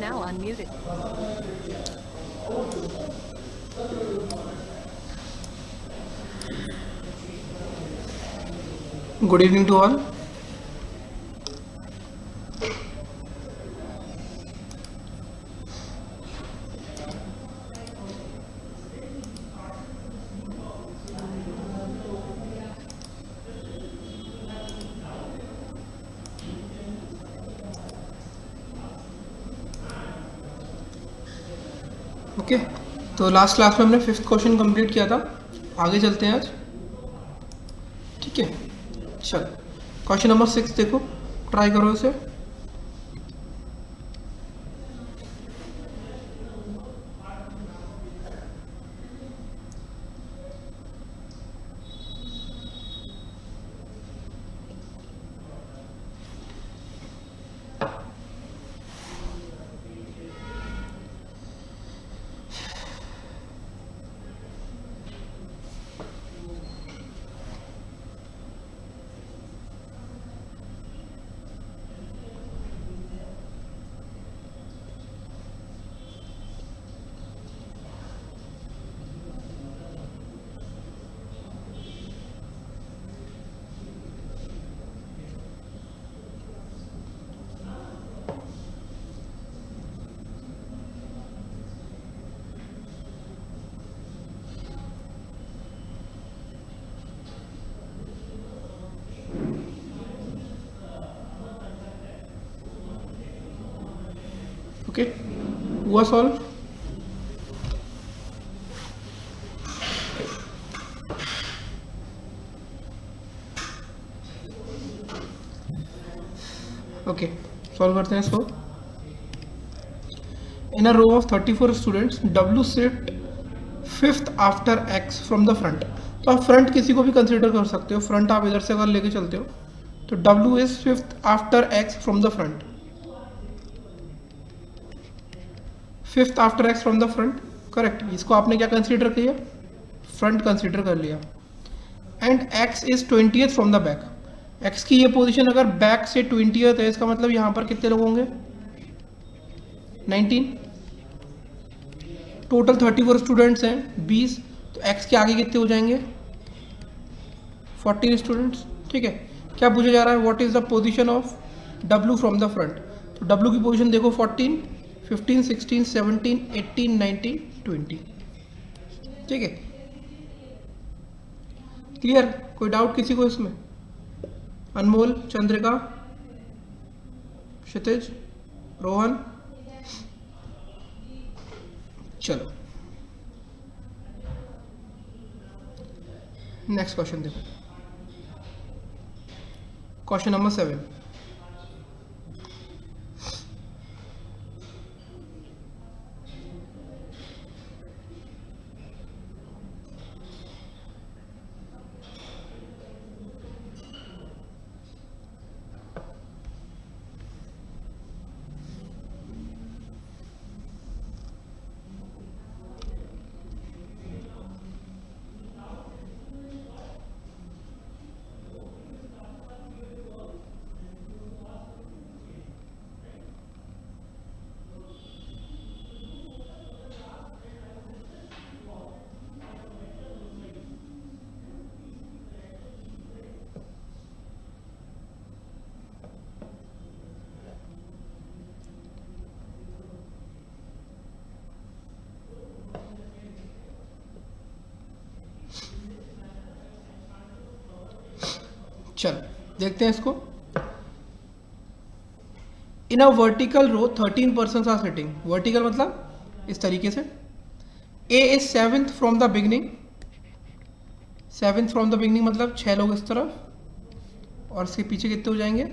now unmuted. Good evening to all. Okay तो last class में हमने 5th क्वेश्चन कंप्लीट किया था. आगे चलते हैं आज. ठीक है, चल क्वेश्चन नंबर 6 देखो, ट्राई करो इसे. ओके, हुआ सॉल्व. ओके, सॉल्व करते हैं इसको. In a row of 34 students W shift 5th after X from the front. तो आप फ्रंट किसी को भी कंसीडर कर सकते हो. फ्रंट आप इधर से अगर लेके चलते हो तो W is 5th after X from the front. 5th after X from the front, correct. इसको आपने क्या कंसीडर किया? फ्रंट कंसीडर कर लिया. And X is 20th from the back. X की ये पोजीशन अगर बैक से 20th है, इसका मतलब यहाँ पर कितने लोग होंगे? 19. टोटल 34 स्टूडेंट्स हैं, 20. तो X के आगे कितने हो जाएंगे? 14 स्टूडेंट्स. ठीक है, क्या पूछा जा रहा है? What is the position of W from the front. तो W की पोजीशन देखो, 14, 15, 16, 17, 18, 19, 20. ठीक है, क्लियर? कोई डाउट किसी को इसमें? अनमोल, चंद्रिका, क्षितिज, रोहन. चलो नेक्स्ट क्वेश्चन देखो. Question number 7. चलो देखते हैं इसको. In a vertical row 13 person are sitting. Vertical मतलब इस तरीके से. A is 7th from the beginning. 7th from the beginning मतलब 6 लोग इस तरफ, और इसके पीछे कितने हो जाएंगे?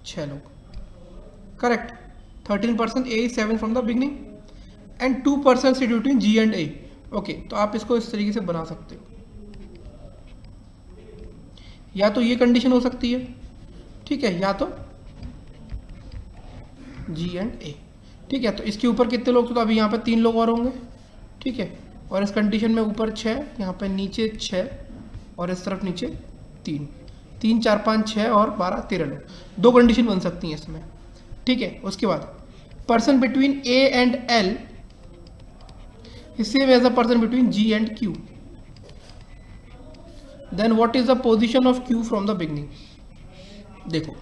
6 लोग, correct. 13 person. A is 7th from the beginning and 2 person sit between G and A. Okay, तो आप इसको इस तरीके से बना सकते हो. या तो ये कंडीशन हो सकती है, ठीक है, या तो G एंड A. ठीक है, तो इसके ऊपर कितने लोग थे? तो अभी यहाँ पे 3 लोग और होंगे. ठीक है, और इस कंडीशन में ऊपर 6, यहाँ पे नीचे 6, और इस तरफ नीचे 3. 3, 4, 5, 6 और 12, 13 लोग. 2 कंडीशन बन सकती हैं इसमें. ठीक है, उसके बाद person between A and L same as a person between G and Q, then what is the position of Q from the beginning. देखो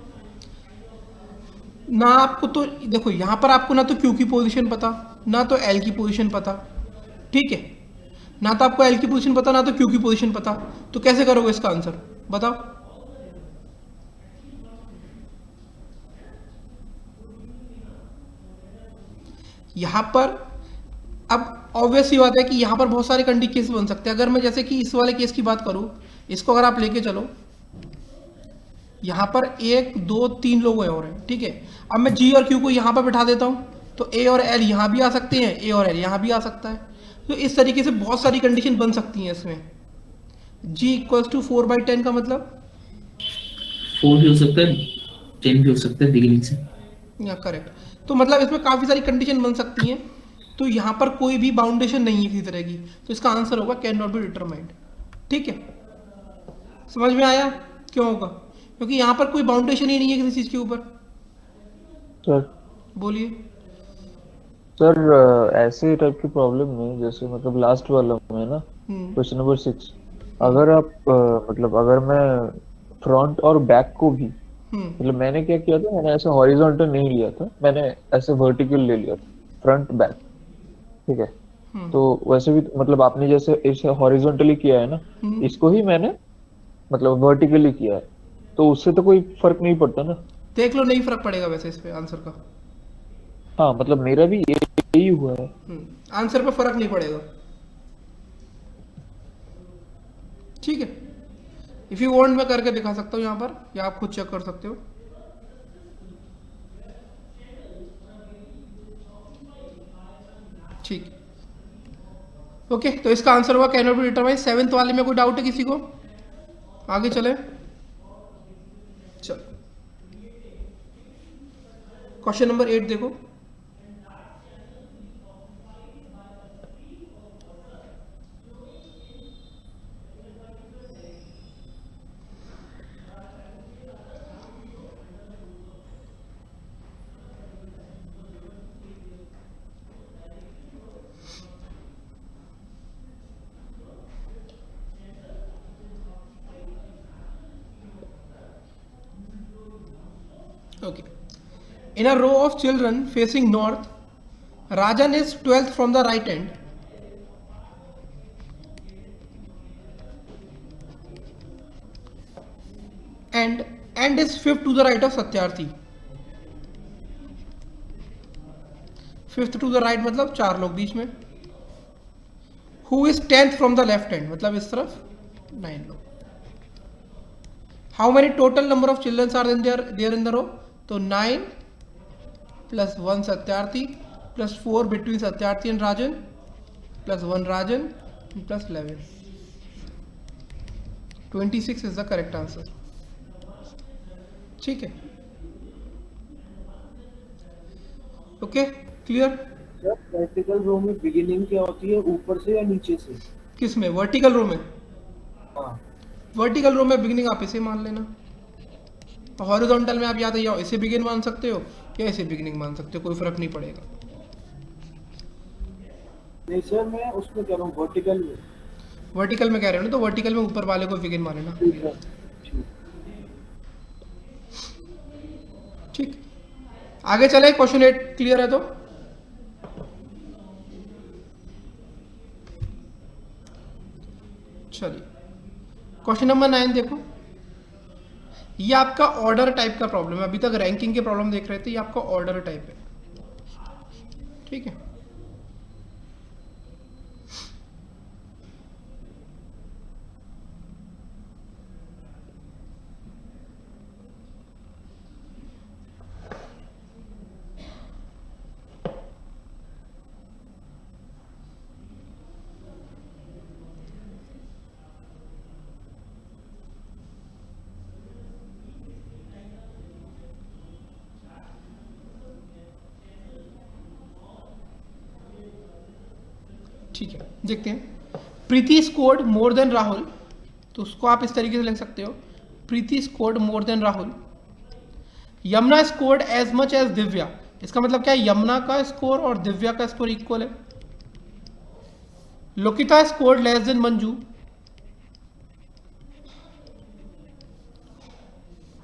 ना आपको तो, देखो यहां पर आपको ना तो क्यू की पोजीशन पता, ना तो एल की पोजीशन पता, ठीक है, ना तो आपको एल की पोजीशन पता ना तो क्यू की पोजीशन पता, तो कैसे करोगे इसका आंसर बताओ। यहां पर अब ऑब्वियस ही बात है कि यहां पर बहुत सारे कंडीशन केस बन सकते हैं। अगर मैं जैसे कि इस वाले केस की बात करूं, इसको अगर आप लेके चलो, यहां पर एक दो तीन लोग हैं और हैं, ठीक है, अब मैं जी और क्यू को यहां पर बिठा देता हूं तो ए और एल यहां भी आ सकते हैं, ए और एल यहां भी आ सकता है, तो इस तरीके से बहुत सारी कंडीशन बन सकती हैं इसमें। जी इक्वल्स टू 4/10 का मतलब 4 भी हो सकता है, 10 भी हो सकता है बिगिनिंग से। या करेक्ट, तो मतलब इसमें काफ़ी सारी कंडीशन बन सकती हैं, तो यहाँ पर कोई भी बाउंडेशन नहीं है किसी तरह की, तो इसका आंसर होगा कैन नॉट बी डिटरमाइंड। ठीक है, समझ में आया क्यों होगा, क्योंकि यहाँ पर कोई बाउंडेशन ही नहीं है किसी चीज़ के ऊपर। सर बोलिए। सर ऐसे टाइप की प्रॉब्लम में जैसे मतलब लास्ट वाला में ना, हम्म क्वेश्चन नंबर 6, हम्म अगर आप मतलब अगर मैं फ्रंट और बैक को भी, हम्म मतलब मैंने क्या किया था, मैंने ऐसे हॉरिजॉन्टल नहीं लिया था, मैंने ऐसे वर्टिकल ले लिया था, फ्रंट बैक, ठीक है। हम्म तो वैसे भी मतलब आपने जैसे इसे हॉरिजॉन्टली किया है ना, हम्म, इसको ही मैंने मतलब वर्टिकली किया है, तो उससे तो कोई फर्क नहीं पड़ता ना। देख लो, नहीं फर्क पड़ेगा वैसे इस पे आंसर का। हाँ मतलब मेरा भी यही हुआ है। आंसर पे फर्क नहीं पड़ेगा, ठीक है। इफ़ यू वांट मैं करके दिखा सकता हूँ यहाँ पर, या आप खुद चेक कर सकते हो। ठीक, ओके, तो इसका आंसर हुआ can not be determine. 7th वाले में कोई डाउट है किसी को, आगे चले। चलो क्वेश्चन नंबर 8 देखो। Okay. In a row of children facing north, Rajan is 12th from the right end and is 5th to the right of Satyarthi. 5th to the right मतलब 4 लोग बीच में. Who is 10th from the left end मतलब इस तरफ 9 लोग. How many total number of children are there in the row? तो 9 plus 1 Satyarthi plus 4 between Satyarthi and Rajan plus 1 Rajan plus 11. 26 is the correct answer. ठीक है, okay, clear. Sir vertical रो में beginning क्या होती है, ऊपर से या नीचे से? किस में, वर्टिकल रो में? हाँ। वर्टिकल रो में बिगिनिंग आप इसे मान लेना, हॉरिजॉन्टल में आप या तो या इसे बिगिन मान सकते हो या इसे बिगिनिंग मान सकते हो, कोई फर्क नहीं पड़ेगा। नहीं सर, मैं उसमें कह रहा हूँ वर्टिकल में। वर्टिकल में कह रहे हो ना, तो वर्टिकल में ऊपर वाले को बिगिन मान लेना। ठीक है, ठीक। ठीक, आगे चले। क्वेश्चन 8 क्लियर है तो चलिए क्वेश्चन नंबर 9 देखो। ये आपका ऑर्डर टाइप का प्रॉब्लम है, अभी तक रैंकिंग के प्रॉब्लम देख रहे थे, ये आपका ऑर्डर टाइप है, ठीक है। ठीक है, देखते हैं। Preeti scored more than Rahul, तो उसको आप इस तरीके से लिख सकते हो, Preeti scored more than Rahul Yamuna scored as much as Divya, इसका मतलब क्या है, यमुना का स्कोर और दिव्या का स्कोर इक्वल है। Lokita scored less than Manju,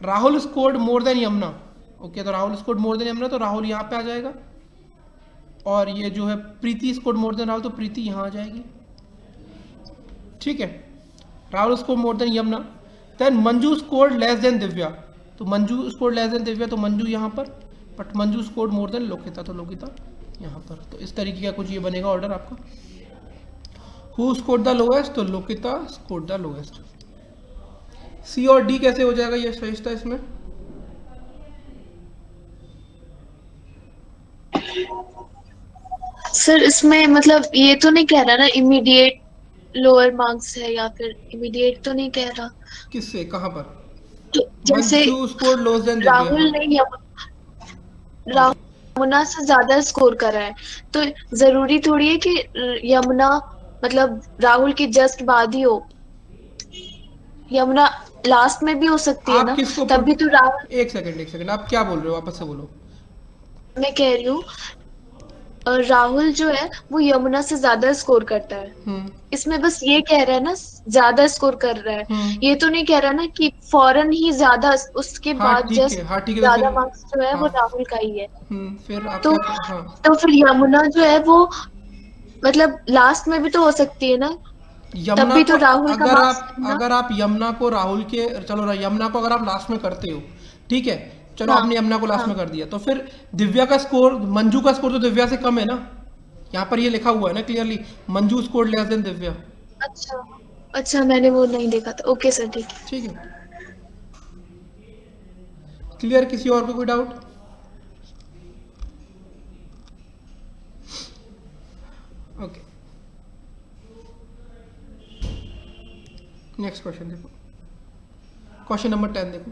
Rahul scored more than Yamuna. Okay, तो Rahul scored more than Yamuna, तो राहुल यहाँ पे आ जाएगा, और ये जो है Preeti scored more than Rahul, तो प्रीति यहाँ आ जाएगी। ठीक है, Rahul scored more than Yamuna. Then Manju scored less than Divya, तो Manju scored less than Divya, तो मंजू यहाँ पर, but Manju scored more than Lokita, तो लोकिता यहाँ पर। तो इस तरीके का कुछ ये बनेगा ऑर्डर आपका। हु स्कोर्ड द लोएस्ट, तो लोकिता स्कोर्ड द लोएस्ट। सी और डी कैसे हो जाएगा ये सहिष्ठा इसमें? सर इसमें मतलब ये तो नहीं कह रहा ना इमीडिएट लोअर मार्क्स है, या फिर इमीडिएट तो नहीं कह रहा। किससे, कहाँ पर? तो जैसे Manju scored lower than Rahul ने यमुना से ज्यादा स्कोर करा है, तो जरूरी थोड़ी है कि यमुना मतलब राहुल के जस्ट बाद ही हो, यमुना लास्ट में भी हो सकती है आप ना, किसको तब भी तो राहुल। एक सेकंड, आप क्या बोल रहे हो, वापस से बोलो। मैं कह रही हूँ राहुल जो है वो यमुना से ज्यादा स्कोर करता है, इसमें बस ये कह रहा है ना ज्यादा स्कोर कर रहा है, ये तो नहीं कह रहा ना कि फौरन ही ज्यादा उसके बाद जस्ट ज्यादा मार्क्स जो है वो राहुल का ही है। फिर आप तो फिर यमुना जो है वो मतलब लास्ट में भी तो हो सकती है ना, तब भी तो राहुल का अगर आप यमुना को राहुल के, चलो यमुना को अगर आप लास्ट में करते हो, ठीक है, चलो आपने यमुना को लास्ट में कर दिया, तो फिर दिव्या का स्कोर, मंजू का स्कोर तो दिव्या से कम है ना, यहाँ पर ये लिखा हुआ है ना clearly, Manju score less than Divya. अच्छा मैंने वो नहीं देखा था। ओके सर, ठीक है, क्लियर? किसी और को कोई डाउट? ओके, नेक्स्ट क्वेश्चन देखो, क्वेश्चन नंबर 10 देखो।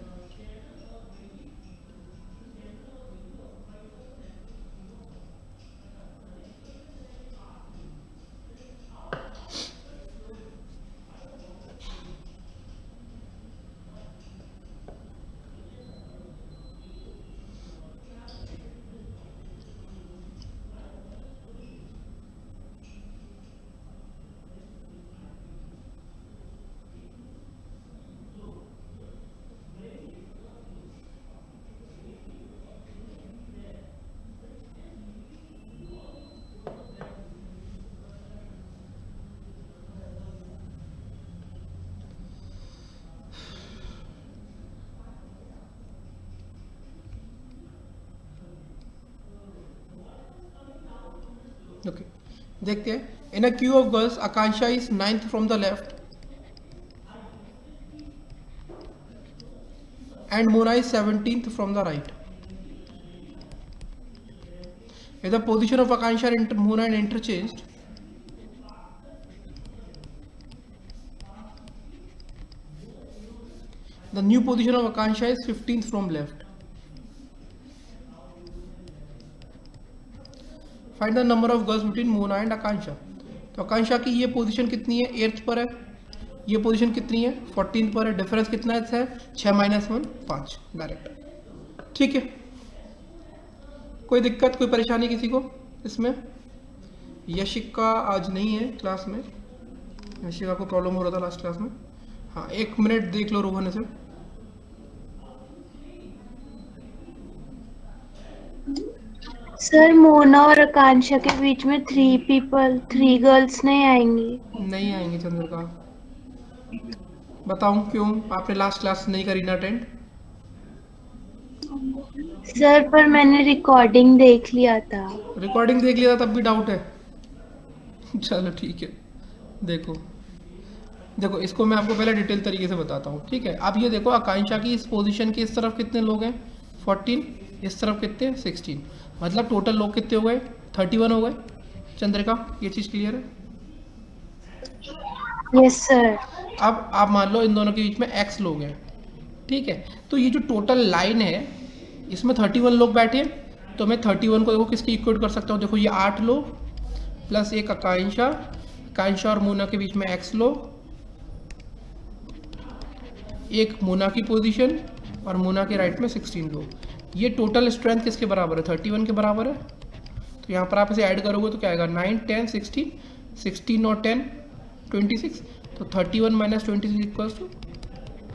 ओके, देखते हैं। In a queue of girls Akanksha is 9th from the left and Mona is 17th from the right. If the position of Akansha and Mona are interchanged, the new position of Akansha is 15th from left. Find the number of girls between Mona and Akansha. तो आकांक्षा की ये position कितनी है, 8th पर है, ये position कितनी है, 14th पर है, डिफरेंस कितना है, 6 - 1 5 डायरेक्ट। ठीक है, कोई दिक्कत, कोई परेशानी किसी को इसमें? यशिका आज नहीं है क्लास में, यशिका को प्रॉब्लम हो रहा था लास्ट क्लास में। हाँ, 1 मिनट देख लो रोहन से। सर मोना और आकांक्षा के बीच में 3 गर्ल्स नहीं आएंगी? नहीं आएंगी चंद्रिका, बताऊं क्यों? आपने लास्ट क्लास नहीं करी ना अटेंड? सर पर मैंने रिकॉर्डिंग देख लिया था। रिकॉर्डिंग देख लिया था तब भी डाउट है? चलो ठीक है, देखो इसको मैं आपको पहले डिटेल तरीके से बताता हूँ। ठीक है, आप ये देखो आकांक्षा की इस पोजीशन के इस तरफ कितने लोग हैं, 14, इस तरफ कितने, 16, मतलब टोटल लोग कितने हो गए, 31 हो गए। चंद्रिका, ये चीज़ क्लियर है? Yes sir. अब आप मान लो इन दोनों के बीच में x लोग हैं, ठीक है, तो ये जो टोटल लाइन है इसमें 31 लोग बैठे हैं, तो मैं 31 को देखो किसके इक्वेट कर सकता हूँ, देखो ये 8 लोग प्लस एक आकांक्षा और मोना के बीच में x लोग, एक मोना की पोजीशन और मोना के राइट में 16 लोग, ये टोटल स्ट्रेंथ किसके बराबर है? 31 के बराबर है। तो यहाँ पर आप इसे ऐड करोगे तो क्या आएगा? 9, 10, 16, 16 और 10, 26, तो 31 माइनस 26 इक्वल्स टू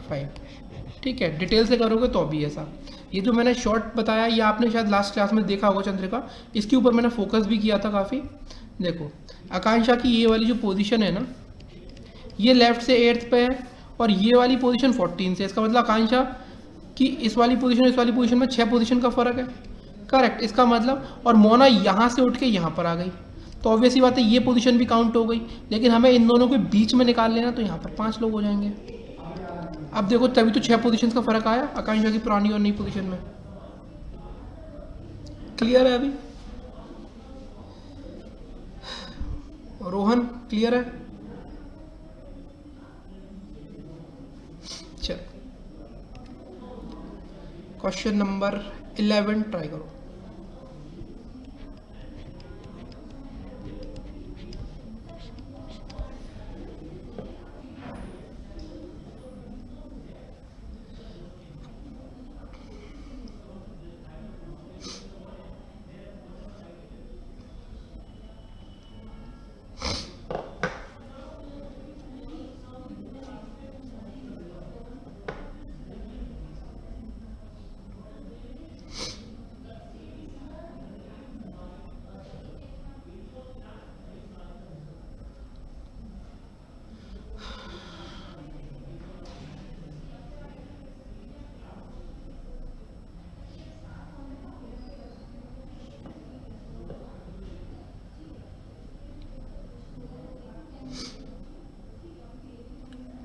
5। ठीक है, डिटेल से करोगे तो भी ऐसा। ये जो मैंने शॉर्ट बताया ये आपने शायद लास्ट क्लास में देखा होगा चंद्रिका, इसके ऊपर मैंने फोकस भी किया था काफ़ी। देखो आकांक्षा की ये वाली जो पोजीशन है ना, ये लेफ्ट से 8th पे है और ये वाली पोजीशन 14 से। इसका मतलब आकांक्षा कि इस वाली पोजीशन में 6 पोजीशन का फर्क है। करेक्ट, इसका मतलब और मोना यहाँ से उठ के यहाँ पर आ गई, तो ऑब्वियस ही बात है ये पोजीशन भी काउंट हो गई। लेकिन हमें इन दोनों के बीच में निकाल लेना, तो यहाँ पर 5 लोग हो जाएंगे। अब देखो तभी तो 6 पोजीशंस का फर्क आया आकांक्षा की पुरानी और नई पोजीशन में। क्लियर है अभी? रोहन क्लियर है? चल क्वेश्चन नंबर 11 ट्राई करो।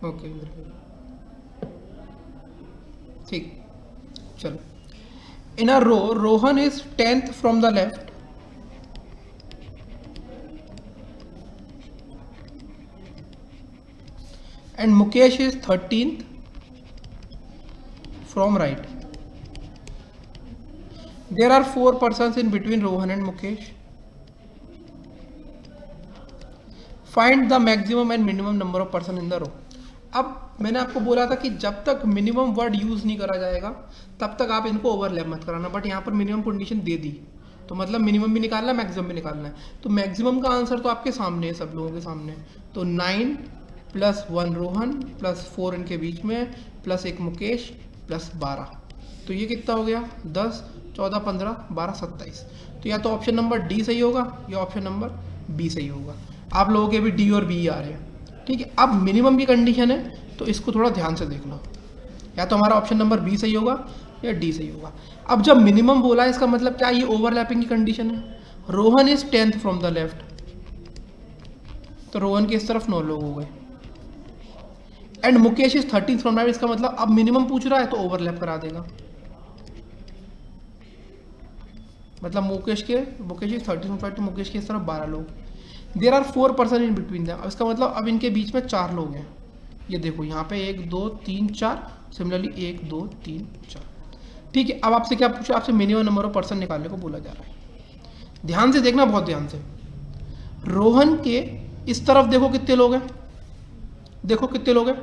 ओके ठीक, चलो। In a row Rohan is 10th from the left and Mukesh is 13th from right. There are 4 persons in between Rohan and Mukesh. Find the maximum and minimum number of person in the row. अब मैंने आपको बोला था कि जब तक मिनिमम वर्ड यूज नहीं करा जाएगा तब तक आप इनको ओवरलैप मत कराना, बट यहाँ पर मिनिमम कंडीशन दे दी, तो मतलब मिनिमम भी निकालना है, मैक्सिमम भी निकालना है। तो मैक्सिमम का आंसर तो आपके सामने है, सब लोगों के सामने। तो 9 + 1 रोहन + 4 इनके बीच में + 1 मुकेश + 12, तो ये कितना हो गया? 10, 14, 15, 12, 27। तो या तो ऑप्शन नंबर डी सही होगा या ऑप्शन नंबर बी सही होगा। आप लोगों के भी डी और बी आ रहे हैं। ठीक है, अब मिनिमम की कंडीशन है तो इसको थोड़ा ध्यान से देख लो, या तो हमारा ऑप्शन नंबर बी सही होगा या डी सही होगा। अब जब मिनिमम बोला है इसका मतलब क्या? ये ओवरलैपिंग की कंडीशन है। Rohan is 10th from the left, तो रोहन के इस तरफ 9 लोग हो गए। And Mukesh is 13th from right, इसका मतलब अब मिनिमम पूछ रहा है तो ओवरलैप करा देगा। मतलब Mukesh is 13th from right, तो मुकेश के इस तरफ 12 लोग। There are 4 person in between them, इसका मतलब अब इनके बीच में 4 लोग हैं। ये देखो यहाँ पे 1 2 3 4, सिमिलरली 1 2 3 4। ठीक है, अब आपसे क्या पूछा? आपसे मिनिमम नंबर ऑफ पर्सन निकालने को बोला जा रहा है। ध्यान से देखना, बहुत ध्यान से। रोहन के इस तरफ देखो कितने लोग हैं, देखो कितने लोग हैं।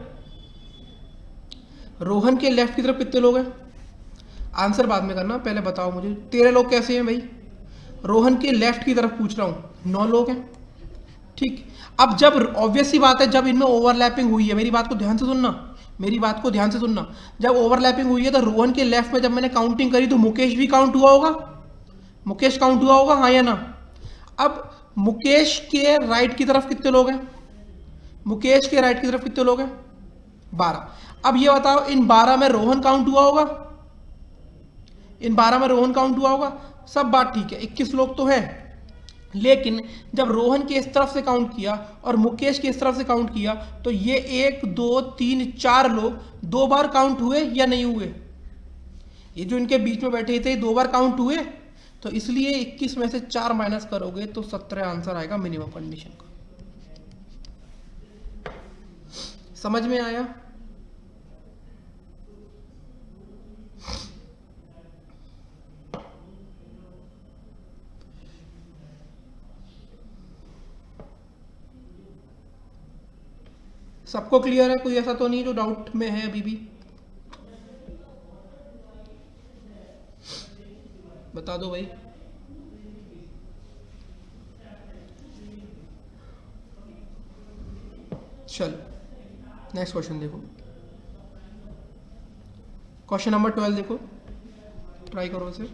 रोहन के लेफ्ट की तरफ कितने लोग हैं? आंसर बाद में करना, पहले बताओ मुझे 13 लोग कैसे हैं भाई? रोहन के लेफ्ट की तरफ पूछ रहा हूँ, 9 लोग हैं। ठीक, अब जब ऑब्वियस सी बात है जब इनमें ओवरलैपिंग हुई है, मेरी बात को ध्यान से सुनना, मेरी बात को ध्यान से सुनना। जब ओवरलैपिंग हुई है तो रोहन के लेफ्ट में जब मैंने काउंटिंग करी तो मुकेश भी काउंट हुआ होगा, मुकेश काउंट हुआ होगा, हाँ या ना? अब मुकेश के राइट की तरफ कितने लोग हैं? मुकेश के राइट की तरफ कितने लोग हैं? 12। अब ये बताओ इन 12 में रोहन काउंट हुआ होगा? इन 12 में रोहन काउंट हुआ होगा? सब बात ठीक है, 21 लोग तो हैं। लेकिन जब रोहन के इस तरफ से काउंट किया और मुकेश के इस तरफ से काउंट किया तो ये 1 2 3 4 लोग 2 बार काउंट हुए या नहीं हुए? ये जो इनके बीच में बैठे थे 2 बार काउंट हुए, तो इसलिए 21 में से 4 माइनस करोगे तो 17 आंसर आएगा मिनिमम कंडीशन का। समझ में आया? सबको क्लियर है? कोई ऐसा तो नहीं जो डाउट में है अभी भी? बता दो भाई। चलो नेक्स्ट क्वेश्चन देखो, क्वेश्चन नंबर 12 देखो, ट्राई करो इसे।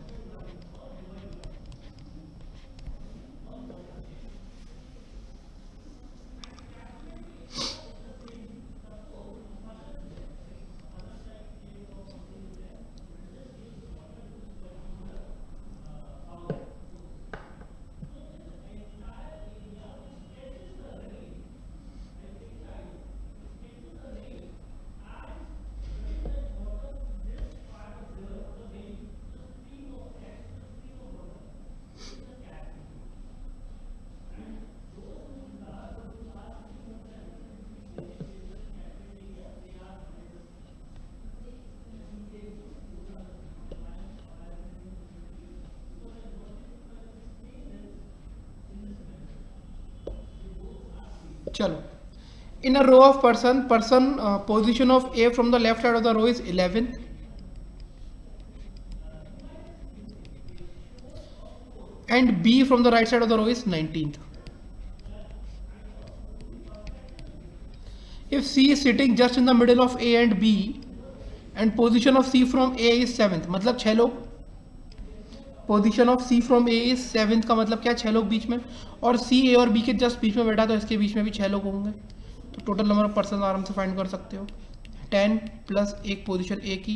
चलो, in a row of person position of A from the left side of the row is 11, and B from the right side of the row is 19th. If C is sitting just in the middle of A and B and position of C from A is 7th, मतलब 6 लोग, position of C from A is 7th का मतलब क्या, 6 लोग बीच में, और सी ए और B के जस्ट बीच में बैठा तो इसके बीच में भी 6 लोग होंगे, तो टोटल नंबर ऑफ पर्सन आराम से फाइंड कर सकते हो। 10 प्लस एक पोजीशन ए की,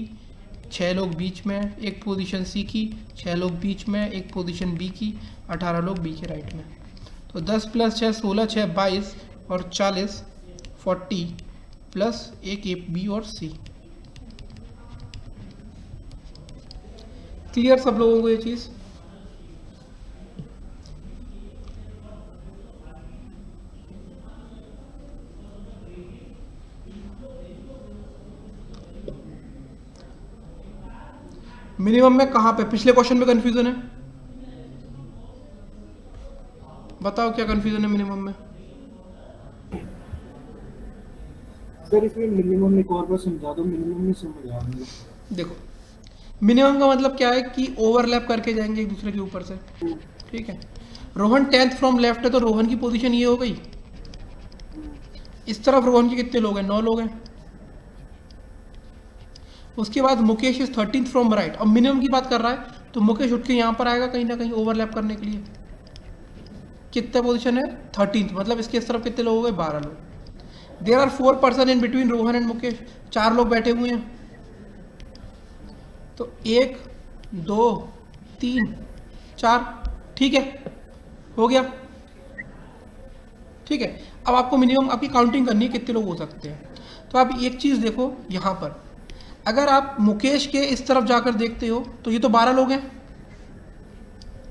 6 लोग बीच में, एक पोजीशन सी की, 6 लोग बीच में, एक पोजीशन बी की, 18 लोग बी के राइट में। तो 10 प्लस 6 16, 6 22 और 40 40 प्लस एक ए बी और सी। क्लियर सब लोगों को ये चीज? मिनिमम में कहां पे, पिछले क्वेश्चन में कंफ्यूजन है, बताओ क्या कंफ्यूजन है मिनिमम में? सर इसमें मिनिमम एक और बार समझा दो, मिनिमम नहीं समझ आ रहा। देखो मिनिमम का मतलब क्या है कि ओवरलैप करके जाएंगे एक दूसरे के ऊपर से, ठीक है। रोहन 10th फ्रॉम लेफ्ट है तो रोहन की पोजीशन ये हो गई, इस तरफ रोहन के कितने लोग हैं, 9 लोग हैं। उसके बाद Mukesh is 13th from right, अब मिनिमम की बात कर रहा है तो मुकेश उठ के यहाँ पर आएगा कहीं ना कहीं ओवरलैप करने के लिए। कितने पोजीशन है, 13th, मतलब इसके इस तरफ कितने लोग हो गए, 12 लोग। There are 4 person in between Rohan and Mukesh, 4 लोग बैठे हुए हैं, तो 1 2 3 4, ठीक है, हो गया, ठीक है। अब आपको मिनिमम आपकी काउंटिंग करनी है कितने लोग हो सकते हैं। तो आप एक चीज़ देखो यहाँ पर, अगर आप मुकेश के इस तरफ जाकर देखते हो तो ये तो 12 लोग हैं,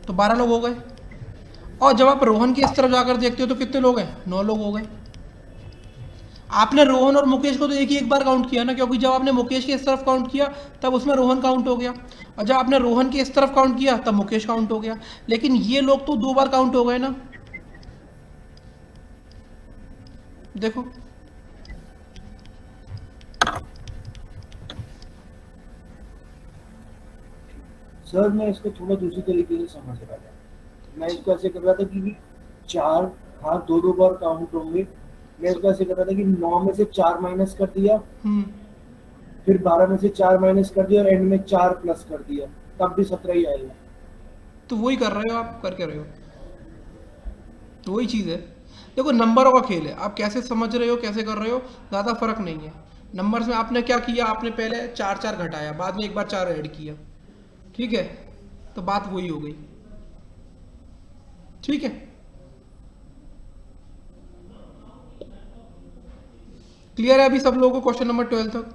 तो 12 लोग हो गए, और जब आप रोहन के इस तरफ जाकर देखते हो तो कितने लोग हैं, 9 लोग हो गए। आपने रोहन और मुकेश को तो एक ही एक बार काउंट किया ना, क्योंकि जब आपने मुकेश के इस तरफ काउंट किया तब उसमें रोहन काउंट हो गया, और जब आपने रोहन के इस तरफ काउंट किया तब मुकेश काउंट हो गया। लेकिन ये लोग तो 2 बार काउंट हो गए ना, देखो सर मैं इसको थोड़ा दूसरी तरीके से समझ रहा था, मैं इसको ऐसे कर रहा था कि 4 हाथ 2 बार काउंट होंगे, मैं इसको ऐसे कर रहा था कि 9 में से 4 माइनस कर दिया, फिर 12 में से 4 माइनस कर दिया और एंड में 4 प्लस कर दिया, तब भी 17 ही आएगा। तो वही कर रहे हो आप, करके रहे हो, तो वही चीज़ है। देखो नंबरों का खेल है, आप कैसे समझ रहे हो कैसे कर रहे हो ज़्यादा फर्क नहीं है। नंबर्स में आपने क्या किया, आपने पहले 4 4 घटाया, बाद में एक बार 4 ऐड किया, ठीक है, तो बात वही हो गई, ठीक है। क्लियर है अभी सब लोगों को क्वेश्चन नंबर 12 तक?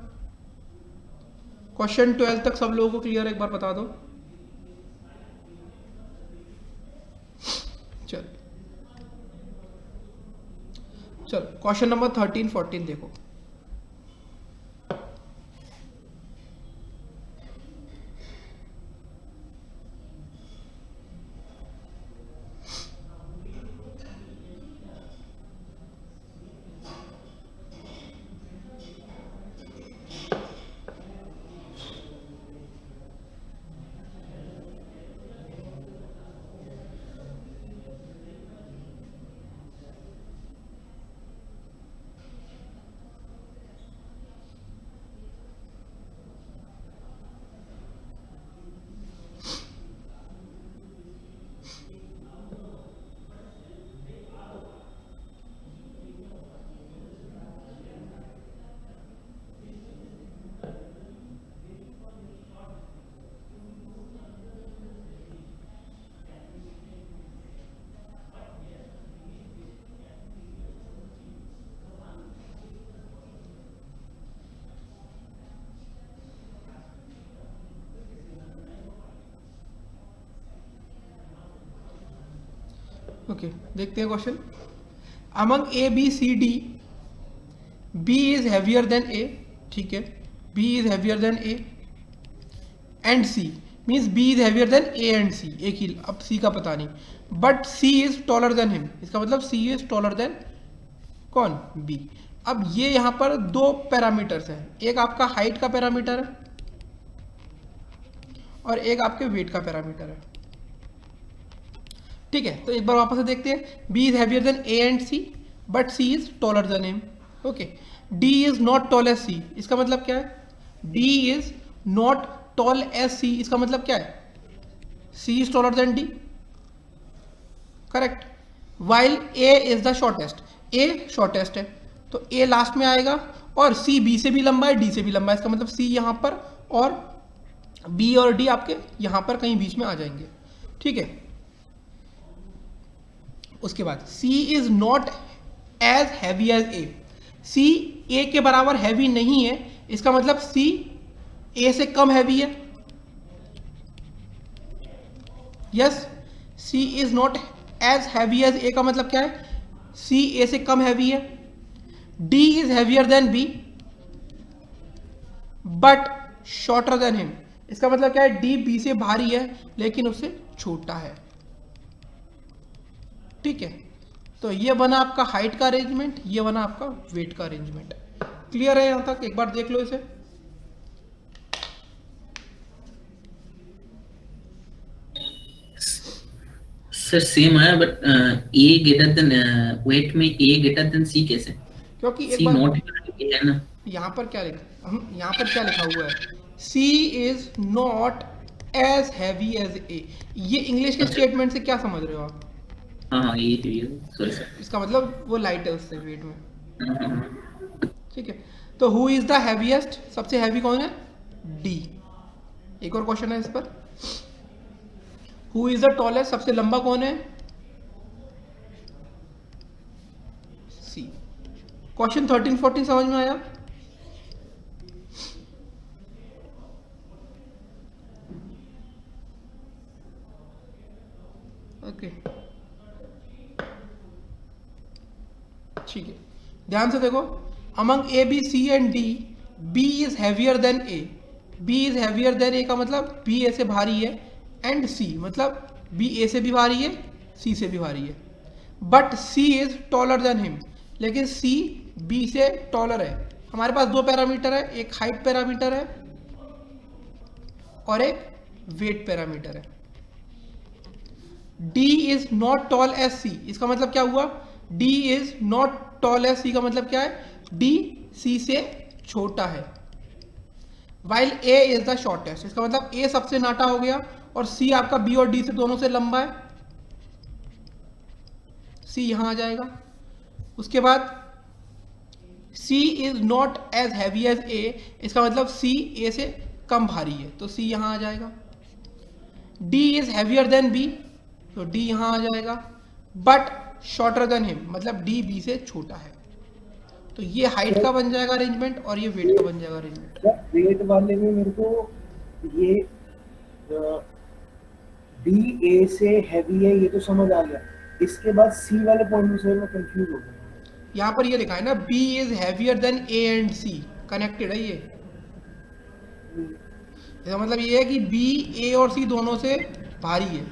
क्वेश्चन 12 तक सब लोगों को क्लियर है, एक बार बता दो। चल चल क्वेश्चन नंबर 13 14 देखो। ओके देखते हैं question. Among A B C D B is heavier than A. ठीक है, B is heavier than A and C means B is heavier than A and C. एक ही, अब सी का पता नहीं. But C is taller than him, इसका मतलब सी इज टॉलर देन कौन? बी. अब ये यहाँ पर दो पैरामीटर्स हैं, एक आपका हाइट का पैरामीटर है और एक आपके वेट का पैरामीटर है. ठीक है, तो एक बार वापस से देखते हैं. B is heavier than A and C but C is taller than him. Okay, D is not tall as C, इसका मतलब क्या है? D is not tall as C, इसका मतलब क्या है? C is taller than D. Correct. While A is the shortest, A shortest है तो ए लास्ट में आएगा और सी बी से भी लंबा है, डी से भी लंबा है, इसका मतलब सी यहाँ पर और बी और डी आपके यहाँ पर कहीं बीच में आ जाएंगे. ठीक है, उसके बाद C is not as heavy as A. C A के बराबर हैवी नहीं है, इसका मतलब सी ए से कम हैवी है. Yes, C is not as heavy as A का मतलब क्या है? सी ए से कम हैवी है. D is heavier than B but shorter than him, इसका मतलब क्या है? डी बी से भारी है लेकिन उससे छोटा है. ठीक है, तो ये बना आपका हाइट का अरेंजमेंट, ये बना आपका वेट का अरेंजमेंट. क्लियर है यहां तक? एक बार देख लो इसे. सर सेम आया but A greater than weight में ए ग्रेटर देन सी कैसे? क्योंकि एक सी बार नॉट है ना. यहाँ पर क्या लिखा, हम यहाँ पर क्या लिखा हुआ है? C is not as heavy as A. ये इंग्लिश के स्टेटमेंट से क्या समझ रहे हो आप? हाँ ये सॉरी सर. इसका मतलब वो लाइट है उससे वेट में. ठीक है, तो हु इज द हैवीएस्ट, सबसे हैवी कौन है? डी. एक और क्वेश्चन है इस पर. हु इज द टॉलेस्ट, सबसे लंबा कौन है? सी. क्वेश्चन 13-14 समझ में आया? ओके ठीक है, ध्यान से देखो. Among A B C and D B is heavier than A. B is heavier than A का मतलब बी ए से भारी है एंड सी मतलब बी ए से भी भारी है, सी से भी भारी है. But C is taller than him, लेकिन सी बी से टॉलर है. हमारे पास दो पैरामीटर है, एक हाइट पैरामीटर है और एक वेट पैरामीटर है. D is not tall as C, इसका मतलब क्या हुआ? D is not tall as C का मतलब क्या है? डी सी से छोटा है. While A is the shortest, इसका मतलब ए सबसे नाटा हो गया और सी आपका बी और डी से दोनों से लंबा है, सी यहां आ जाएगा. उसके बाद C is not as heavy as A, इसका मतलब सी ए से कम भारी है तो सी यहां आ जाएगा. D is heavier than B तो डी यहां आ जाएगा. बट शॉर्टर देन हिम मतलब डी बी से छोटा है. तो ये हाइट का बन जाएगा अरेंजमेंट और ये वेट का बन जाएगा अरेंजमेंट. वेट वाले में मेरे को ये डी ए से हैवी है ये तो समझ आ गया. इसके बाद सी वाले पॉइंट में से मैं कंफ्यूज हो गया. यहाँ पर ये लिखा है ना B is heavier than A and C, connected है ये. इसका मतलब ये है कि बी ए और सी दोनों से भारी है.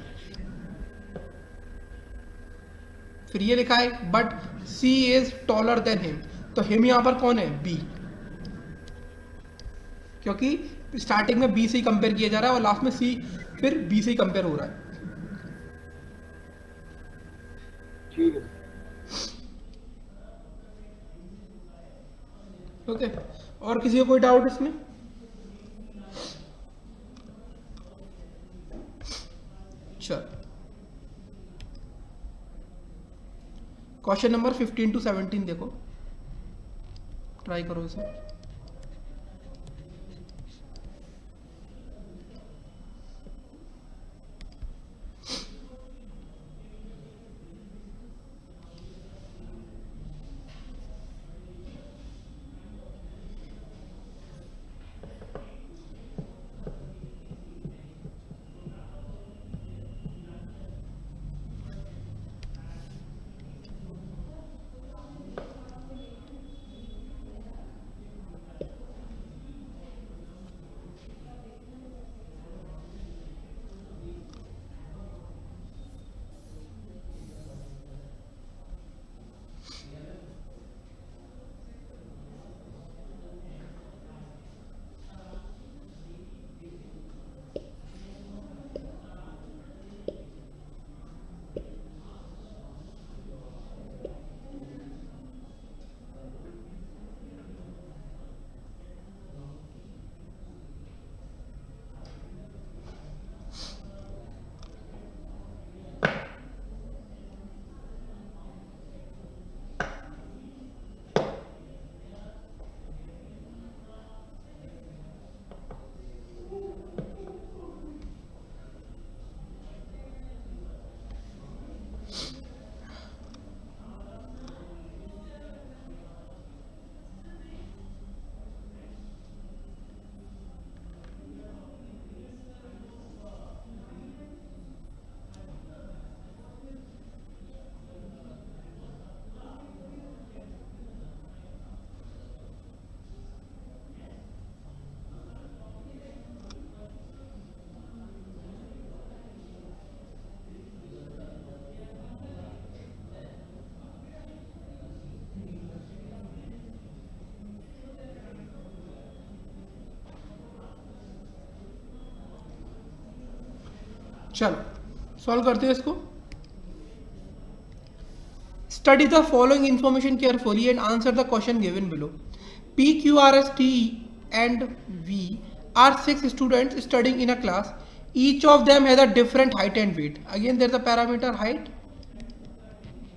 फिर ये लिखा है but C is taller than him, तो हिम यहाँ पर कौन है? बी, क्योंकि स्टार्टिंग में बी से ही कंपेयर किया जा रहा है और लास्ट में सी फिर बी से ही कंपेयर हो रहा है. ठीक है. ओके और किसी को कोई डाउट इसमें? चल क्वेश्चन नंबर 15 to 17 देखो, ट्राई करो इसे. चलो सॉल्व करते हैं इसको। Study the following information carefully and answer the question given below. P, Q, R, S, T and V are 6 students studying in a class. Each of them has a different height and weight. Again there is a parameter height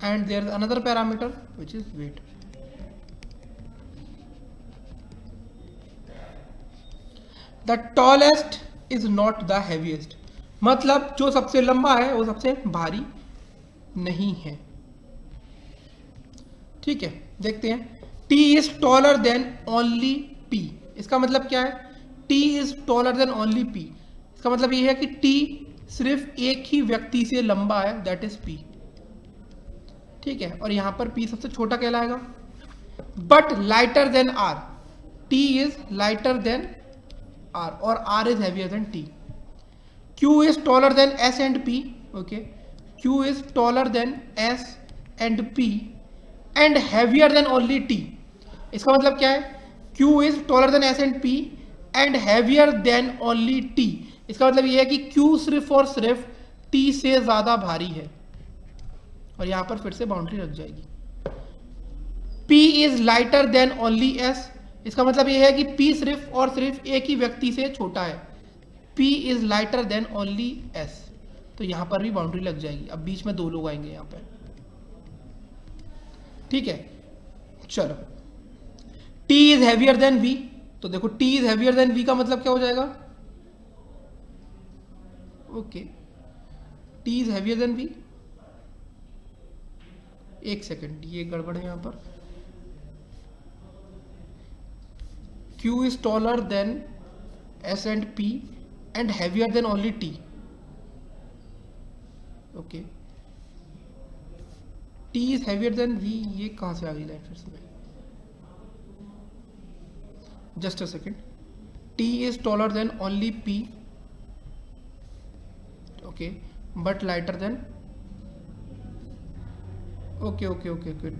and there is another parameter which is weight. The tallest is not the heaviest. मतलब जो सबसे लंबा है वो सबसे भारी नहीं है। ठीक है, देखते हैं। T is taller than only P। इसका मतलब क्या है? T is taller than only P। इसका मतलब ये है कि T सिर्फ एक ही व्यक्ति से लंबा है, दैट इज P। ठीक है, और यहां पर P सबसे छोटा कहलाएगा। But lighter than R, T is lighter than R और R is heavier than T। Q is taller then S and P। Okay, Q is taller then S and P and heavier than only T। इसका मतलब क्या है? Q is taller then S and P and heavier than only T। इसका मतलब ये है कि Q सिर्फ और सिर्फ T से ज्यादा भारी है। और यहां पर फिर से बाउंड्री लग जाएगी। P is lighter than only S। इसका मतलब ये है कि P सिर्फ और सिर्फ एक ही व्यक्ति से छोटा है। P is lighter than only S। तो यहां पर भी बाउंड्री लग जाएगी। अब बीच में दो लोग आएंगे यहां पर। ठीक है, चलो। T is heavier then V। तो देखो T is heavier then V का मतलब क्या हो जाएगा? Okay, T is heavier then V। एक सेकेंड, ये गड़बड़ है यहां पर। Q is taller then S and P and heavier than only T। Okay, T is heavier then V, ये कहां से आ गई लाइन फिर से? Just a second. T is taller then only P, okay, but lighter than, okay,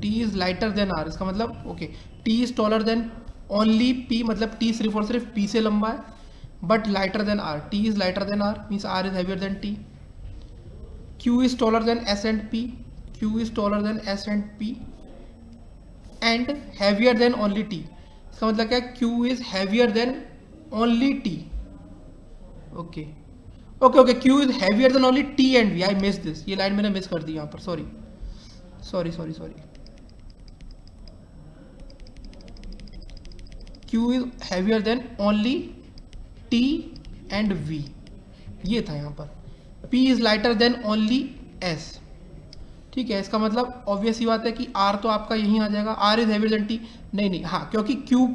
T is lighter than R। इसका मतलब okay, T is taller then only P, मतलब T सिर्फ और सिर्फ P से लंबा है, but lighter than R। T is lighter than R means R is heavier than T। Q is taller then S and P, Q is taller then S and P and heavier than only T। इसका मतलब क्या है? Q is heavier then only T। Okay, Q is heavier then only T and V। I miss this, ये line मैंने miss कर दी यहाँ पर, sorry. Q is heavier then only T and V, ये था यहाँ पर। P is lighter than only S। ठीक है, इसका मतलब ऑब्वियस ही बात है कि R तो आपका यहीं आ जाएगा। R is heavier than T, नहीं, हाँ, क्योंकि Q,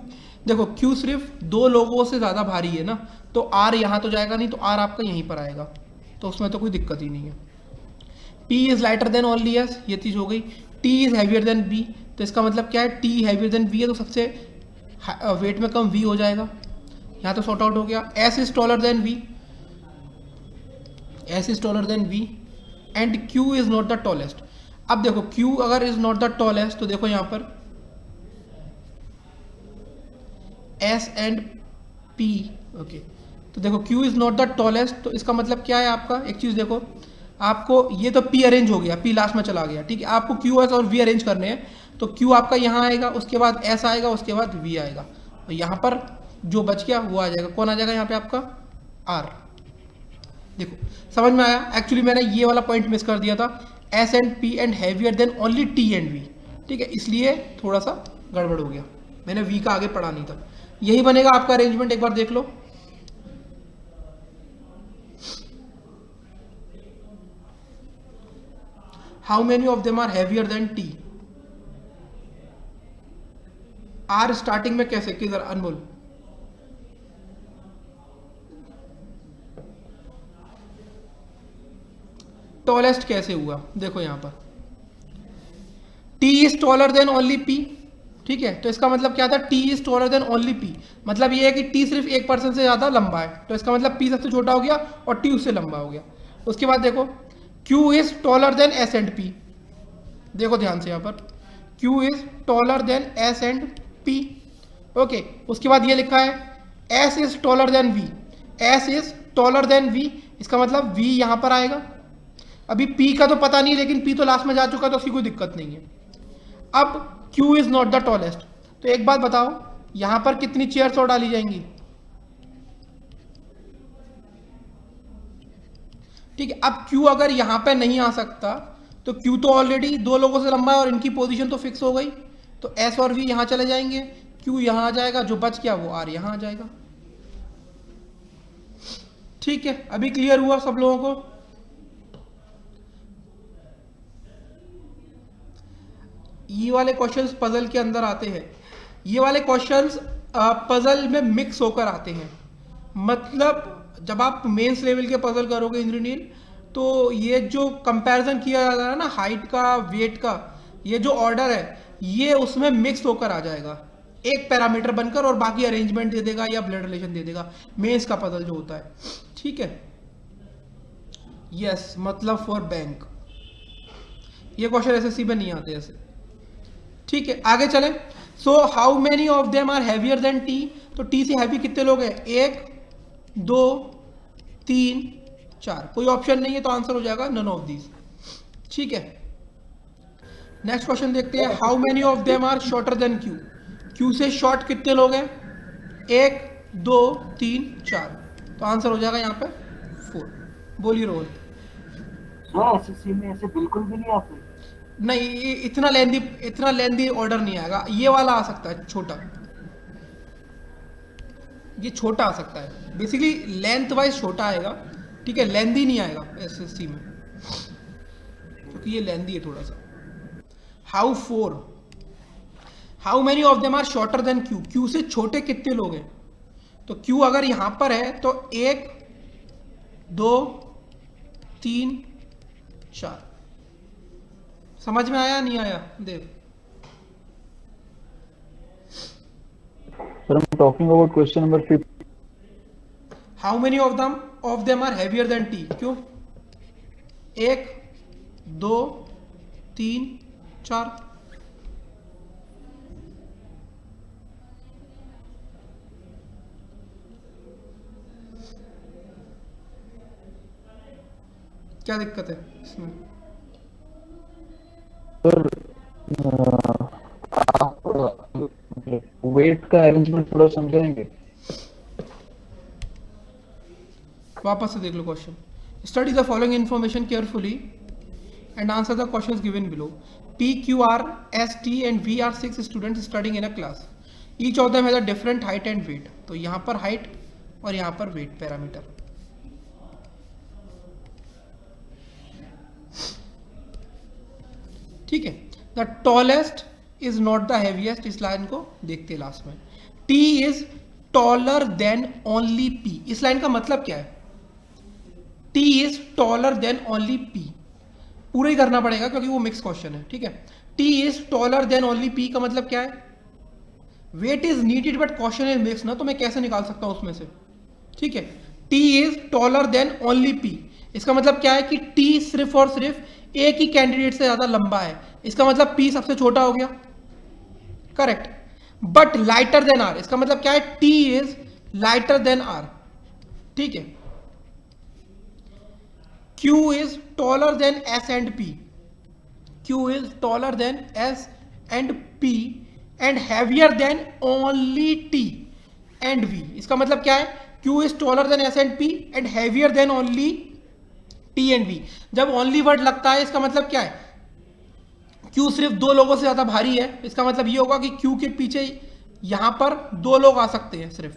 देखो Q सिर्फ दो लोगों से ज़्यादा भारी है ना, तो R यहाँ तो जाएगा नहीं, तो R आपका यहीं पर आएगा, तो उसमें तो कोई दिक्कत ही नहीं है। P is lighter than only S, ये चीज़ हो गई। T is heavier then B, तो इसका मतलब क्या है? T हैवियर देन V है, तो सबसे वेट में कम V हो जाएगा। यहाँ तो सॉर्ट आउट हो गया। S is taller then V, S is taller then V and Q is not the tallest. अब देखो Q अगर इज नॉट द टॉलेस्ट, तो देखो यहाँ पर S एंड P, ओके, तो देखो Q is not the tallest, तो इसका मतलब क्या है आपका? एक चीज देखो, आपको ये तो P अरेंज हो गया, P लास्ट में चला गया, ठीक है। आपको Q, S और V अरेंज करने हैं, तो Q आपका यहाँ आएगा, उसके बाद S आएगा, उसके बाद V आएगा, और यहाँ पर जो बच गया वो आ जाएगा। कौन आ जाएगा यहाँ पे आपका? R। देखो समझ में आया? एक्चुअली मैंने ये वाला पॉइंट मिस कर दिया था, S and P and heavier than only T and V, ठीक है, इसलिए थोड़ा सा गड़बड़ हो गया, मैंने V का आगे पढ़ा नहीं था। यही बनेगा आपका अरेंजमेंट, एक बार देख लो। How many of them are heavier than T? R starting में कैसे, किधर? अनमोल, टॉलेस्ट कैसे हुआ? देखो यहां पर T is taller then only P, ठीक है, तो इसका मतलब क्या था? T is taller then only P, मतलब ये है कि T सिर्फ एक पर्सन से ज्यादा लंबा है, तो इसका मतलब P सबसे छोटा हो गया और T उससे लंबा हो गया। उसके बाद देखो Q is taller then S and P, देखो ध्यान से यहाँ पर Q is taller then S and P, okay. उसके बाद ये लिखा है S is taller then V, S is taller then V, इसका मतलब v यहां पर आएगा। अभी p का तो पता नहीं, लेकिन p तो लास्ट में जा चुका तो उसकी कोई दिक्कत नहीं है। अब q is not the tallest, तो एक बात बताओ यहां पर कितनी चेयर्स और डाली जाएंगी? ठीक है, अब q अगर यहां पे नहीं आ सकता तो q तो ऑलरेडी दो लोगों से लंबा है और इनकी पोजीशन तो फिक्स हो गई, तो s और v यहां चले जाएंगे, q यहां आ जाएगा, जो बच गया वो r यहां आ जाएगा। ठीक है, अभी क्लियर हुआ सब लोगों को? ये वाले क्वेश्चंस पजल के अंदर आते हैं, ये वाले क्वेश्चंस पजल में मिक्स होकर आते हैं। मतलब जब आप मेंस लेवल के पजल करोगे इंद्रनील, तो ये जो कंपैरिजन किया जाता है ना हाइट का, वेट का, ये जो ऑर्डर है ये उसमें मिक्स होकर आ जाएगा, एक पैरामीटर बनकर, और बाकी अरेंजमेंट दे देगा या ब्लड रिलेशन दे देगा, मेंस का पजल जो होता है। ठीक है, यस, मतलब फॉर बैंक। ये क्वेश्चन एसएससी में नहीं आते ऐसे। ठीक है, आगे चलें। So how many of them are heavier than T, तो टी से हैवी कितने लोग हैं? 1 2 3 4, कोई ऑप्शन नहीं है तो आंसर हो जाएगा नन ऑफ दीज। ठीक है, नेक्स्ट क्वेश्चन देखते हैं। How many of them are shorter than Q, Q से शॉर्ट कितने लोग हैं? 1 2 3 4, तो आंसर हो जाएगा यहाँ पे 4। बोलिए रोहन। सर एसएससी में ऐसे बिल्कुल भी नहीं आते। नहीं, इतना लेंदी ऑर्डर नहीं आएगा, ये वाला आ सकता है छोटा, ये छोटा आ सकता है, बेसिकली लेंथ वाइज छोटा आएगा। ठीक है, लेंदी नहीं आएगा एसएससी में, क्योंकि ये लेंदी है थोड़ा सा। How 4, how many of them are shorter than Q, Q से छोटे कितने लोग हैं? तो क्यू अगर यहां पर है तो 1 2 3 4। समझ में आया नहीं आया Dev? Sir, I'm talking about question number 5. How many of them are heavier than T, क्यों? 1 2 3 4। क्या दिक्कत है इसमें? सर आप वेट का अरेंजमेंट थोड़ा समझाएंगे? वापस से देख लो क्वेश्चन। Study the following information carefully and answer the questions given below. P, Q, R, S, T and V are 6 students studying in a class. Each of them has a different height and weight. तो यहाँ पर height और यहाँ पर weight parameter. ठीक है, the tallest is not the heaviest, इस line को देखते लास्ट में। T is taller than only P, इस लाइन का मतलब क्या है? T is taller than only P, पूरा ही करना पड़ेगा क्योंकि वो मिक्स क्वेश्चन है। ठीक है, T is taller than only P का मतलब क्या है? Weight is needed but question is mix ना, तो मैं कैसे निकाल सकता हूं उसमें से? ठीक है, T is taller than only P, इसका मतलब क्या है कि T सिर्फ और सिर्फ एक ही कैंडिडेट से ज्यादा लंबा है, इसका मतलब P सबसे छोटा हो गया, correct. But lighter than R, इसका मतलब क्या है? T is lighter than R। ठीक है, Q is taller than S and P, Q is taller than S and P and heavier than only T and V, इसका मतलब क्या है? Q is taller than S and P and heavier than only T and V। जब only word लगता है इसका मतलब क्या है? Q सिर्फ दो लोगों से ज्यादा भारी है, इसका मतलब ये होगा कि Q के पीछे यहां पर दो लोग आ सकते हैं सिर्फ,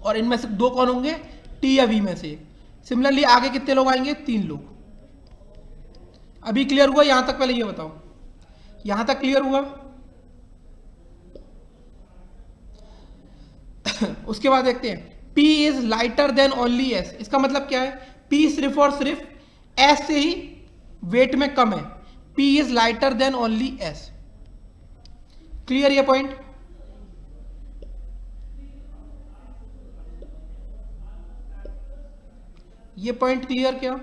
और इनमें से दो कौन होंगे? T या V में से। सिमिलरली आगे कितने लोग आएंगे? 3 लोग। अभी क्लियर हुआ यहां तक? पहले ये बताओ, यहां तक क्लियर हुआ? उसके बाद देखते हैं, P is lighter than only S, इसका मतलब क्या है? P सिर्फ और सिर्फ S से ही वेट में कम है, P is lighter than only S। Clear ये पॉइंट? ये पॉइंट क्लियर क्या?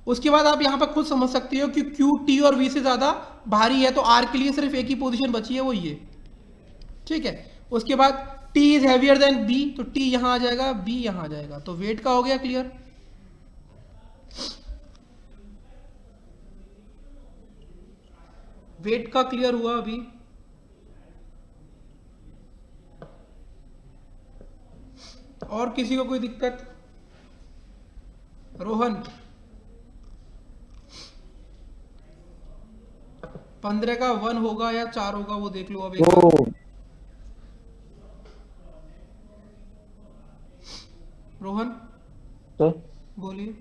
उसके बाद आप यहां पर खुद समझ सकते हो कि Q T और V से ज्यादा भारी है, तो R के लिए सिर्फ एक ही पोजीशन बची है, वो ये। ठीक है, उसके बाद T is heavier then B, तो T यहां आ जाएगा, B यहां आ जाएगा, तो वेट का हो गया क्लियर। वेट का क्लियर हुआ अभी। और किसी को कोई दिक्कत? रोहन 15 का 1 होगा या 4 होगा वो देख लो अब एक तो बार। रोहन सर बोलिए।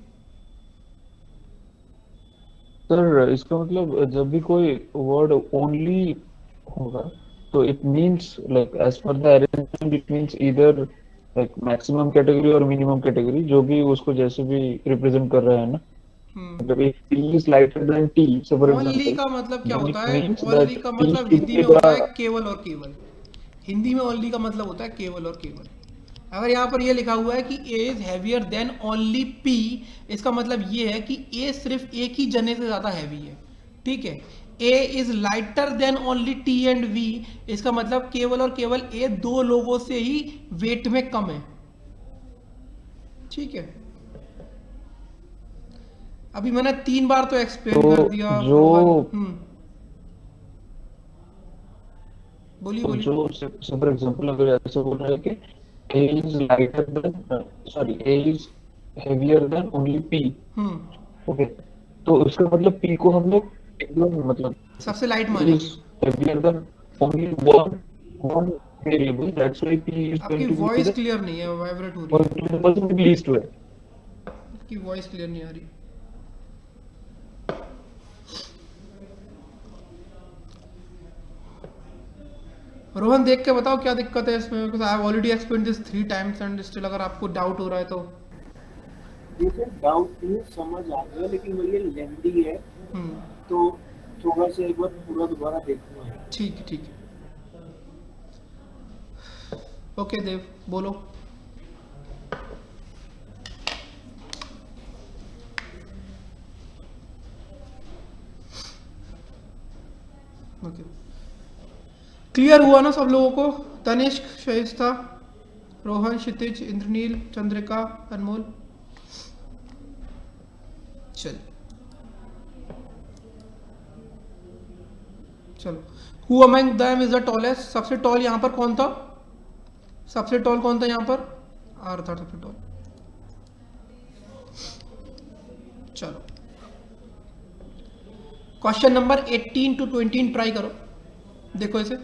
सर इसका मतलब जब भी कोई वर्ड ओनली होगा तो it means like as per the arrangement it means either like maximum category और मिनिमम कैटेगरी, जो भी उसको जैसे भी रिप्रेजेंट कर रहा है ना। मतलब if T is lighter than T, so for only example, का मतलब क्या then होता it है? means ओनली that का T मतलब should हिंदी be में होता है the केवल और केवल। हिंदी में ओनली का मतलब होता है केवल और केवल। अगर यहाँ पर ये लिखा हुआ है कि A is heavier then only P, इसका मतलब ये है कि A सिर्फ एक ही जने से ज्यादा हैवी है, ठीक है। A is lighter than only T and V, इसका मतलब केवल और केवल A दो लोगों से ही वेट में कम है, ठीक है। अभी मैंने 3 बार तो एक्सप्लेन तो कर दिया जो रोहन। बोलिए तो बोलिए। जो फॉर एग्जांपल अगर ऐसे बोल रहा है कि A is lighter than sorry A is heavier than only P, okay, तो उसका मतलब P को हम लोग एकदम मतलब सबसे लाइट P मानेंगे। is heavier than only one variable, that's why P is आपकी going to be voice the clear नहीं है, वाइब्रेट हो रही है। one person least way. आपकी वॉइस क्लियर नहीं आ रही। रोहन देख के बताओ क्या दिक्कत है इसमें, because I have already explain this 3 times and still अगर आपको डाउट हो रहा है तो। जैसे डाउट नहीं समझ आ गया, लेकिन वो ये लेंदी है तो थोड़ा सा एक बार पूरा दोबारा देखना है। ठीक है, ठीक है। ओके देव बोलो। ओके क्लियर हुआ ना सब लोगों को? तनिष्क, शाइस्ता, रोहन, क्षितिज, इंद्रनील, चंद्रिका, अनमोल। चल चलो, who among them is the tallest? सबसे टॉल यहां पर कौन था? सबसे टॉल कौन था यहां पर? आर था सबसे टॉल। चलो क्वेश्चन नंबर 18 to 20 ट्राई करो, देखो इसे।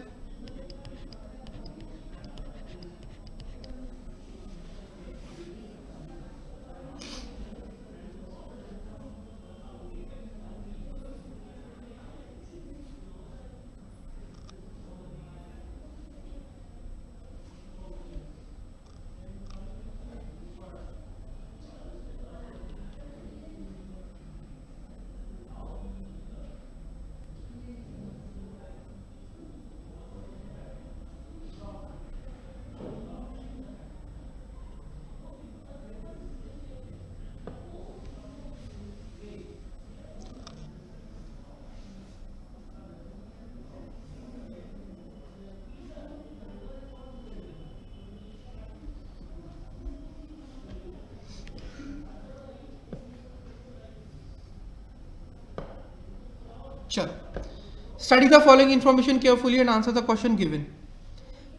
चलो, study the following information carefully and answer the question given.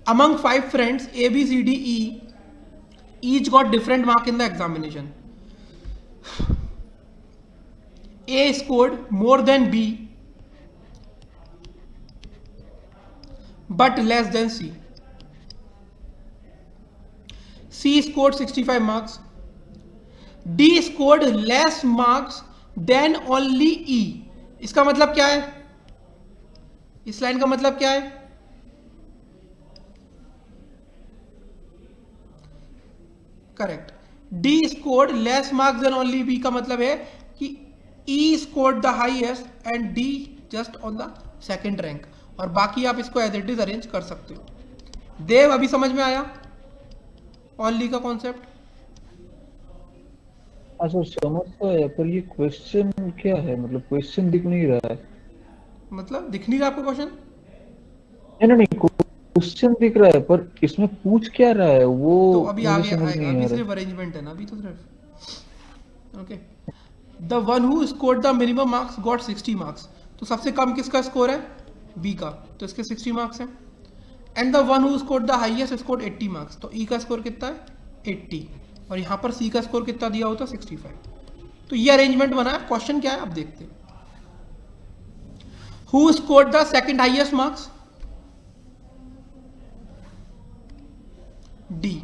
Among 5 friends A, B, C, D, E each got different mark in the examination. A scored more than B but less than C. C scored 65 marks. D scored less marks than only E. इसका मतलब क्या है? इस line का मतलब क्या है? Correct. D scored less marks than only B का मतलब है कि E scored the highest and D just on the second rank, और बाकी आप इसको एज इट इज अरेंज कर सकते हो। देव अभी समझ में आया ओनली का कॉन्सेप्ट? अच्छा समझ तो है, पर ये क्वेश्चन क्या है? मतलब क्वेश्चन दिख नहीं रहा है। मतलब दिख नहीं रहा आपको क्वेश्चन? नहीं नहीं नहीं, क्वेश्चन दिख रहा है पर इसमें पूछ क्या रहा है वो तो अभी मुझे आगे समझ आएगा, नहीं अभी आ रहा। सिर्फ अरेंजमेंट है ना अभी तो सिर्फ। Okay, the one who scored the minimum marks got 60 marks. तो सबसे कम किसका स्कोर है? बी का, तो इसके 60 मार्क्स हैं। And the one who scored the highest scored 80 marks. तो ई का स्कोर कितना है? 80। और यहाँ पर सी का स्कोर कितना दिया होता? 65। तो ये अरेंजमेंट बना है। क्वेश्चन क्या है अब देखते हैं। Who scored the second highest marks? D.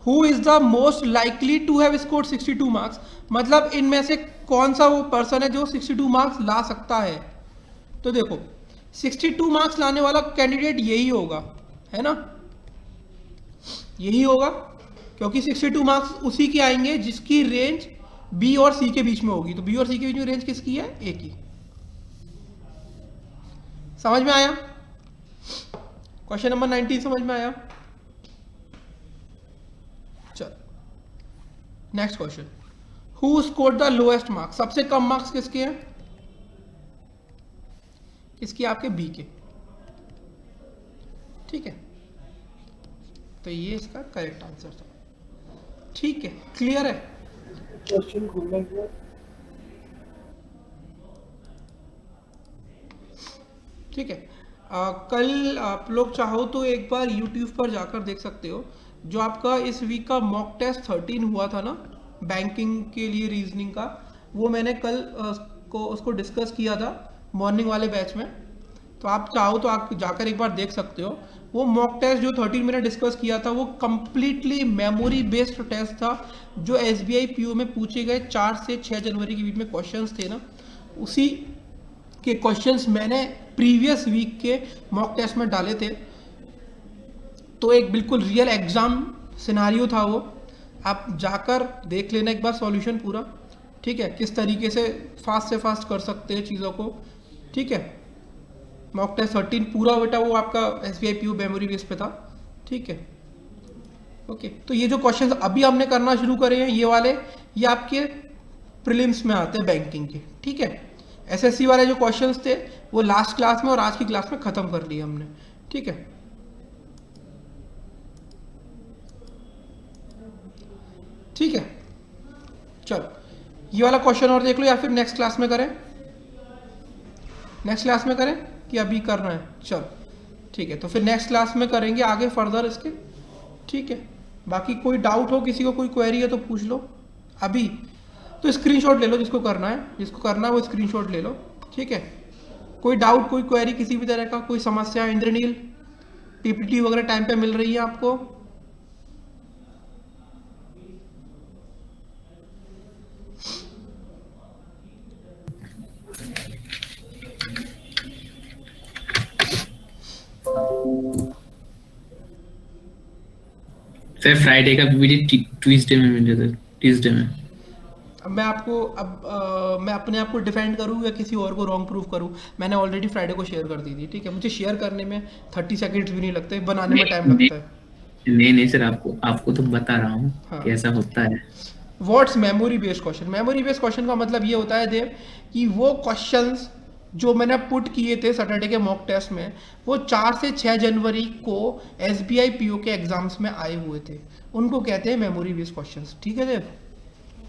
Who is the most likely to have scored 62 marks. मतलब इनमें से कौन सा वो पर्सन है जो 62 मार्क्स ला सकता है? तो देखो 62 मार्क्स लाने वाला कैंडिडेट यही होगा, है ना, यही होगा, क्योंकि 62 मार्क्स उसी के आएंगे जिसकी रेंज बी और सी के बीच में होगी। तो बी और सी के बीच में रेंज किसकी है? ए की। समझ में आया? क्वेश्चन नंबर 19 समझ में आया? चल next question. Who scored the lowest marks. सबसे कम मार्क्स किसके हैं? किसकी? आपके बी के। ठीक है, तो ये इसका करेक्ट आंसर था। ठीक है, क्लियर है? क्वेश्चन खोलना एक बार। ठीक है, कल आप लोग चाहो तो एक बार YouTube पर जाकर देख सकते हो, जो आपका इस वीक का मॉक टेस्ट 13 हुआ था ना बैंकिंग के लिए रीजनिंग का, वो मैंने कल उसको डिस्कस किया था मॉर्निंग वाले बैच में। तो आप चाहो तो आप जाकर एक बार देख सकते हो। वो मॉक टेस्ट जो 13 मैंने डिस्कस किया था वो कंप्लीटली मेमोरी बेस्ड टेस्ट था। जो SBI PO में पूछे गए 4 से 6 जनवरी के बीच में क्वेश्चंस थे ना, उसी के क्वेश्चंस मैंने प्रीवियस वीक के मॉक टेस्ट में डाले थे। तो एक बिल्कुल रियल एग्जाम सिनारियो था वो। आप जाकर देख लेना एक बार सॉल्यूशन पूरा, ठीक है, किस तरीके से फास्ट कर सकते हैं चीज़ों को। ठीक है, मॉक टेस्ट 13 पूरा बेटा वो आपका SBI PO मेमोरी बेस पे था। ठीक है, ओके। तो ये जो क्वेश्चंस अभी हमने करना शुरू करे हैं ये वाले, ये आपके प्रीलिम्स में आते हैं बैंकिंग के। ठीक है, SSC वाले जो क्वेश्चंस थे वो लास्ट क्लास में और आज की क्लास में खत्म कर लिए हमने। ठीक है, ठीक है, चलो ये वाला क्वेश्चन और देख लो, या फिर नेक्स्ट क्लास में करें? नेक्स्ट क्लास में करें कि अभी करना है? चलो ठीक है, तो फिर नेक्स्ट क्लास में करेंगे आगे फर्दर इसके। ठीक है, बाकी कोई डाउट हो, किसी को कोई क्वेरी है तो पूछ लो अभी। तो स्क्रीनशॉट ले लो, जिसको करना है वो स्क्रीनशॉट ले लो। ठीक है, कोई डाउट, कोई क्वेरी किसी भी तरह का, कोई समस्या? इंद्रनील, PPT वगैरह टाइम पे मिल रही है आपको? सर फ्राइडे का PPT ट्यूसडे में मिल जाता है, ट्यूसडे में। अब मैं मैं अपने आप को डिफेंड करूँ या किसी और को रॉन्ग प्रूव करूँ? मैंने ऑलरेडी फ्राइडे को शेयर कर दी थी। ठीक है, मुझे शेयर करने में 30 सेकंड्स भी नहीं लगते, बनाने में टाइम लगता है। नहीं सर, आपको तो बता रहा हूँ हाँ। कैसा होता है। What's memory based question? Memory based question का मतलब ये होता है देव कि वो क्वेश्चंस जो मैंने पुट किए थे सैटरडे के मॉक टेस्ट में, वो 4 से 6 जनवरी को SBI PO के एग्जाम्स में आए हुए थे, उनको कहते हैं मेमोरी बेस्ड क्वेश्चंस। ठीक है देव,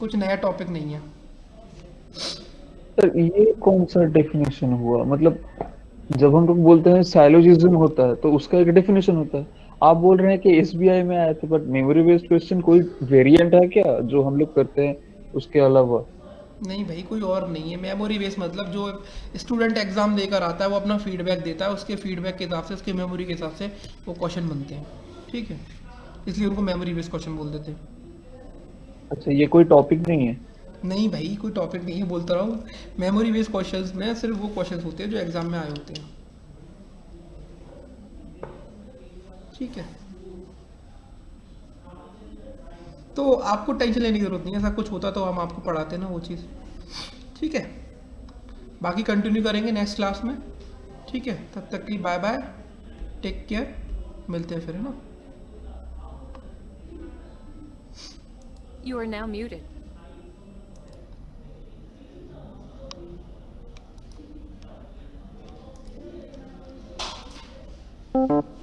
कुछ नया टॉपिक नहीं है। सर ये कौन सा डेफिनेशन हुआ? मतलब जब हम लोग बोलते हैं साइलोजिज्म होता है तो उसका एक डेफिनेशन होता है। आप बोल रहे हैं कि SBI में आए थे, बट मेमोरी बेस्ड क्वेश्चन कोई वेरिएंट है क्या जो हम लोग करते हैं उसके अलावा? नहीं भाई, कोई और नहीं है। मेमोरी बेस्ड मतलब जो स्टूडेंट एग्जाम देकर आता है वो अपना फीडबैक देता है, उसके फीडबैक के हिसाब से, उसके मेमोरी के हिसाब से वो क्वेश्चन बनते हैं। ठीक है, इसलिए उनको मेमोरी बेस्ड क्वेश्चन बोल देते हैं। अच्छा, ये कोई टॉपिक नहीं है? नहीं भाई, कोई टॉपिक नहीं है, बोलता रहा हूँ। मेमोरी बेस्ड क्वेश्चंस में सिर्फ वो क्वेश्चंस होते हैं जो एग्जाम में आए होते हैं। ठीक है, तो आपको टेंशन लेने की जरूरत नहीं है, ऐसा कुछ होता तो हम आपको पढ़ाते ना वो चीज़। ठीक है, बाकी कंटिन्यू करेंगे नेक्स्ट क्लास में। ठीक है, तब तक की बाय बाय, टेक केयर, मिलते हैं फिर, है ना। You are now muted. है।